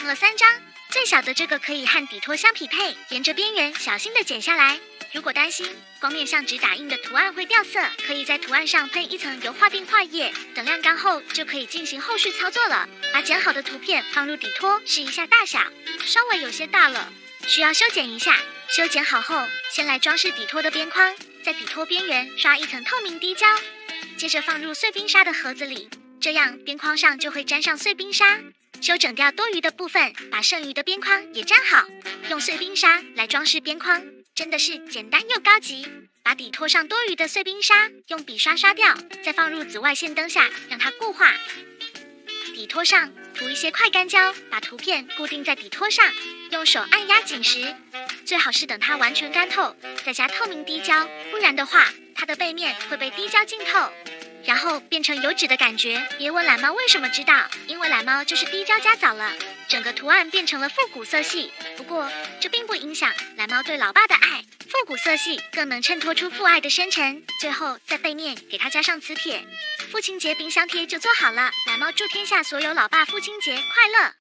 印了3张，最小的这个可以和底托相匹配，沿着边缘小心地剪下来。如果担心光面相纸打印的图案会掉色，可以在图案上喷一层油画定画液，等晾干后就可以进行后续操作了。把剪好的图片放入底托，试一下大小，稍微有些大了，需要修剪一下。修剪好后，先来装饰底托的边框，在底托边缘刷一层透明滴胶，接着放入碎冰沙的盒子里，这样边框上就会沾上碎冰沙。修整掉多余的部分，把剩余的边框也粘好，用碎冰沙来装饰边框，真的是简单又高级。把底托上多余的碎冰沙用笔刷刷掉，再放入紫外线灯下让它固化。底托上涂一些快干胶，把图片固定在底托上，用手按压紧实，最好是等它完全干透，再加透明滴胶，不然的话它的背面会被滴胶浸透，然后变成油脂的感觉。别问懒猫为什么知道，因为懒猫就是滴胶加早了，整个图案变成了复古色系。不过这并不影响懒猫对老爸的爱，复古色系更能衬托出父爱的深沉。最后在背面给它加上磁铁，父亲节冰箱贴就做好了。懒猫祝天下所有老爸父亲节快乐！